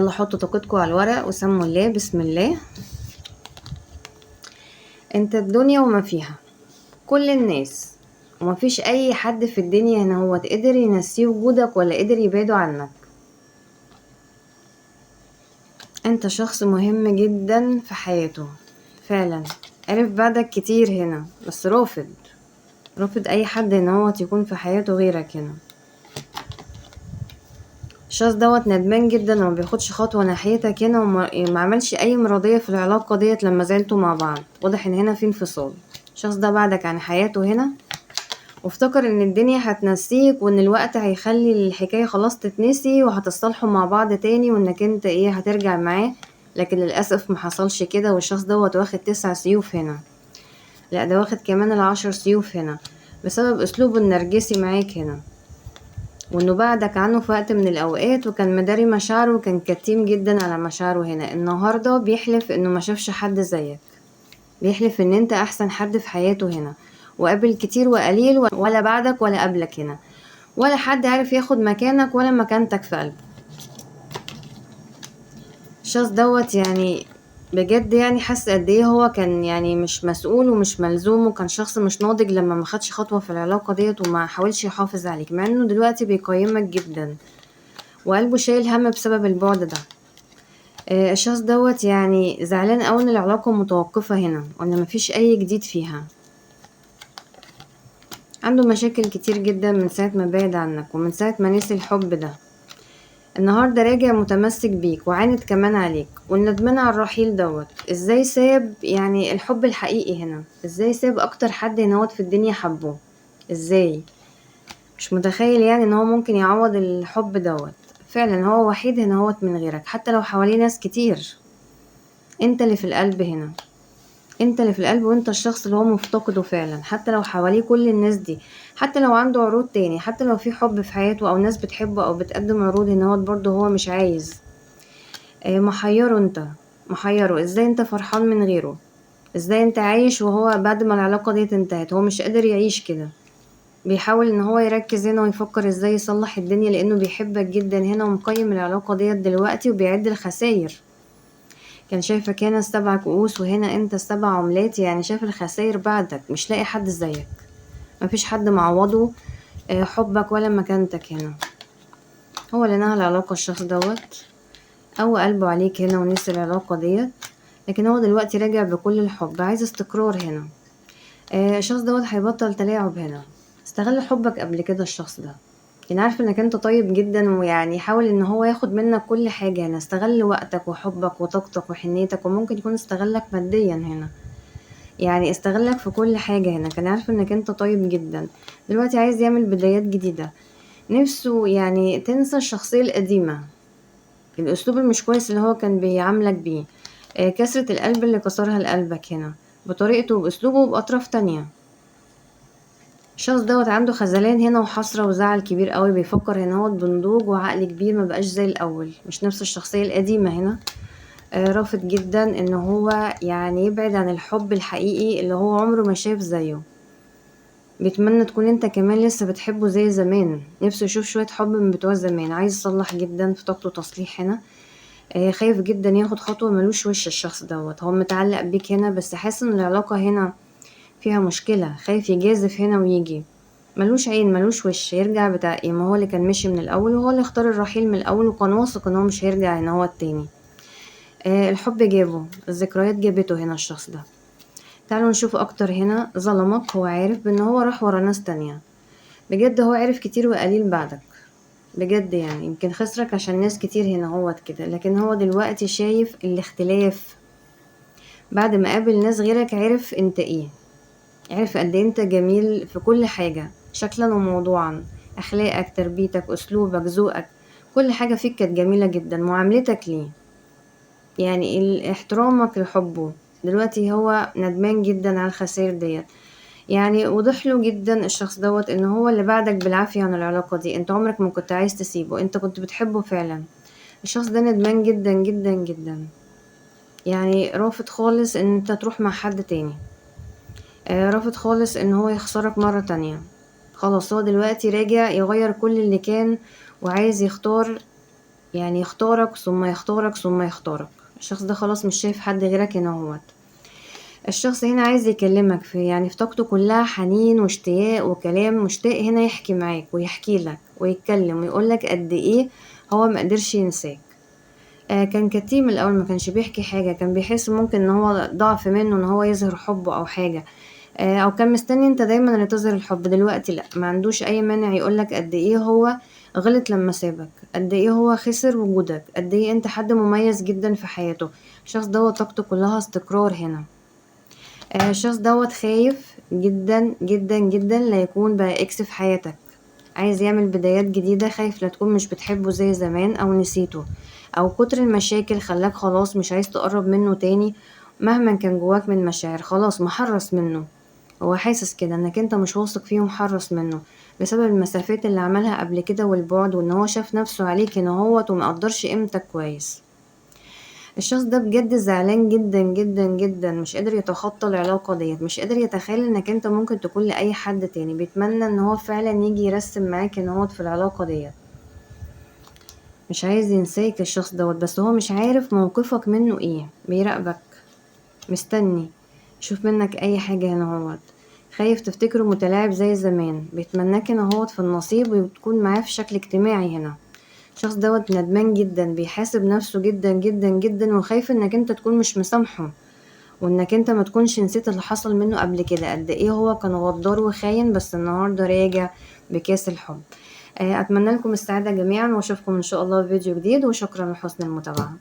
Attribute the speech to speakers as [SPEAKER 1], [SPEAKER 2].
[SPEAKER 1] يلا حطوا طاقتكم على الورق وسموا الله بسم الله. انت الدنيا وما فيها، كل الناس، ومفيش اي حد في الدنيا هنا هو قدر ينسيه وجودك ولا قدر يبعده عنك. انت شخص مهم جدا في حياته فعلا، عرف بعدك كتير هنا بس رافض اي حد ان هو يكون في حياته غيرك هنا. الشخص دوت ندمان جدا وما بياخدش خطوة ناحيتك هنا وما عملش اي مرضية في العلاقة ديت لما زالتوا مع بعض. واضح ان هنا في انفصال. الشخص ده بعدك عن حياته هنا وافتكر ان الدنيا هتنسيك وان الوقت هيخلي الحكاية خلاص تتنسي وهتصالحوا مع بعض تاني وانك انت هترجع معاه، لكن للأسف محصلش كده. والشخص دوت واخد 9 سيوف هنا، لا ده واخد كمان 10 سيوف هنا بسبب اسلوبه النرجسي معاك هنا، وانه بعدك عنه في وقت من الاوقات وكان مداري مشاعره وكان كتيم جدا على مشاعره هنا. النهاردة بيحلف انه ما شافش حد زيك، بيحلف ان انت احسن حد في حياته هنا، وقابل كتير وقليل ولا بعدك ولا قبلك هنا، ولا حد عارف ياخد مكانك ولا مكانتك في قلبه. الشخص دوت بجد حس قد ايه هو كان مش مسؤول ومش ملزوم، وكان شخص مش ناضج لما ما خدش خطوة في العلاقة ديت وما حاولش يحافظ عليك، مع انه دلوقتي بيقيمك جدا وقلبه شايل هم بسبب البعد ده. الشخص دوت زعلان اوي ان العلاقة متوقفة هنا وان مفيش اي جديد فيها. عنده مشاكل كتير جدا من ساعة ما بعد عنك ومن ساعة ما نسي الحب ده. النهاردة راجع متمسك بيك وعاند كمان عليك والندمان على الرحيل دوت. ازاي ساب الحب الحقيقي هنا؟ ازاي ساب اكتر حد هناوت في الدنيا حبه؟ ازاي؟ مش متخيل ان هو ممكن يعوض الحب دوت. فعلا هو وحيد هناوت من غيرك، حتى لو حواليه ناس كتير. انت اللي في القلب هنا، انت اللي في القلب، وانت الشخص اللي هو مفتقده فعلا. حتى لو حواليه كل الناس دي، حتى لو عنده عروض تاني، حتى لو في حب في حياته او ناس بتحبه او بتقدم عروض هنا برضه هو مش عايز. محيره انت، محيره. ازاي انت فرحان من غيره؟ ازاي انت عايش وهو بعد ما العلاقة دي انتهت هو مش قادر يعيش كده؟ بيحاول ان هو يركز هنا ويفكر ازاي يصلح الدنيا لانه بيحبك جدا هنا ومقيم العلاقة ديت دلوقتي وبيعد الخسائر. كان شايفك هنا 7 كؤوس وهنا انت 7 عملات، شايف الخسائر بعدك، مش لاقي حد زيك، مفيش حد معوضه حبك ولا مكانتك هنا. هو اللي نهى العلاقة الشخص دوت، او قلبه عليك هنا ونسي العلاقة ديت، لكن هو دلوقتي راجع بكل الحب، عايز استقرار هنا. الشخص دوت هيبطل تلاعب هنا. استغل حبك قبل كده الشخص ده، كان عارف انك انت طيب جدا حاول ان هو ياخد منك كل حاجة هنا. استغل وقتك وحبك وطاقتك وحنيتك، وممكن يكون استغلك ماديا هنا، استغلك في كل حاجة هنا. كان عارف انك انت طيب جدا، دلوقتي عايز يعمل بدايات جديدة. نفسه تنسى الشخصية القديمة، الاسلوب المش كويس اللي هو كان بيعاملك بيه، كسرة القلب اللي كسرها لقلبك هنا بطريقته وباسلوبه وبأطراف تانية. الشخص دوت عنده خذلان هنا وحسرة وزعل كبير قوي، بيفكر هنا هو بنضوج وعقل كبير، ما بقاش زي الاول، مش نفس الشخصية القديمة هنا. رافض جدا ان هو يبعد عن الحب الحقيقي اللي هو عمره ما شاف زيه. بيتمنى تكون انت كمان لسه بتحبه زي زمان، نفسه يشوف شوية حب من بتوع زمان، عايز يصلح جدا في طاقته تصليح هنا. خايف جدا ياخد خطوة، ملوش وش الشخص دوت، هو متعلق بيك هنا بس حاسس ان العلاقة هنا فيها مشكلة، خايف يجازف هنا ويجي، ملوش عين ملوش وش، يرجع بتاع ما هو اللي كان مشي من الاول وهو اللي اختار الرحيل من الاول وكان واثق ان هو مش هيرجع هنا هو التاني. الحب جابه، الذكريات جابته هنا الشخص ده. تعالوا نشوف اكتر هنا. ظلمك، هو عارف بان هو راح ورا ناس تانية، بجد هو عارف كتير وقليل بعدك، بجد يمكن خسرك عشان ناس كتير هنا هو كده، لكن هو دلوقتي شايف الاختلاف. بعد ما قابل ناس غيرك عرف انت عرف قد انت جميل في كل حاجة، شكلا وموضوعا، اخلاقك، تربيتك، اسلوبك، ذوقك، كل حاجة فيك كانت جميلة جدا. معاملتك ليه، احترامك لحبه. دلوقتي هو ندمان جدا على الخسائر ديت، وضح له جدا الشخص دوت ان هو اللي بعدك بالعافية عن العلاقة دي، انت عمرك ما كنت عايز تسيبه، انت كنت بتحبه فعلا. الشخص ده ندمان جدا جدا جدا، رافض خالص ان انت تروح مع حد تاني، رافض خالص ان هو يخسرك مرة تانية. خلاص هو دلوقتي راجع يغير كل اللي كان وعايز يختار يعني يختارك ثم يختارك ثم يختارك. الشخص ده خلاص مش شايف حد غيرك هنا اهوت. الشخص هنا عايز يكلمك في طاقته كلها حنين واشتياق وكلام، مشتاق هنا يحكي معاك ويحكي لك ويتكلم ويقولك قد ايه هو مقدرش ينساك. كان كتيم الأول، ما كانش بيحكي حاجة، كان بيحس ممكن ان هو ضعف منه ان هو يظهر حبه او حاجة، او كان مستني انت دايما اللي تظهر الحب. دلوقتي لا، ما عندوش اي مانع يقولك قد ايه هو غلط لما سابك، قد ايه هو خسر وجودك، قد ايه انت حد مميز جدا في حياته. الشخص دوت طاقته كلها استقرار هنا. الشخص دوت خايف جدا جدا جدا لا يكون بقى اكس في حياتك، عايز يعمل بدايات جديدة، خايف لا تكون مش بتحبه زي زمان او نسيته، او كتر المشاكل خلاك خلاص مش عايز تقرب منه تاني. مهما كان جواك من مشاعر خلاص محرص منه، هو حاسس كده انك انت مش واثق فيه ومحرص منه بسبب المسافات اللي عملها قبل كده والبعد، وان هو شاف نفسه عليك ان هو ومقدرش قيمتك كويس. الشخص ده بجد زعلان جدا جدا جدا، مش قادر يتخطى العلاقة ديت، مش قادر يتخيل انك انت ممكن تكون لأي حد تاني، بيتمنى ان هو فعلا يجي يرسم معاك ان هو في العلاقة ديت، مش عايز ينساك الشخص دوت، بس هو مش عارف موقفك منه ايه، بيراقبك مستني يشوف منك اي حاجة هنا هوت، خايف تفتكره متلاعب زي زمان، بيتمناك هنا هوت في النصيب وتكون معاه في شكل اجتماعي هنا. الشخص دوت ندمان جدا، بيحاسب نفسه جدا جدا جدا، وخايف انك انت تكون مش مسامحه، وانك انت ما تكونش نسيت اللي حصل منه قبل كده، قد ايه هو كان غدار وخاين، بس النهارده راجع بكاس الحب. اتمنى لكم السعادة جميعا، واشوفكم ان شاء الله في فيديو جديد، وشكرا لحسن المتابعة.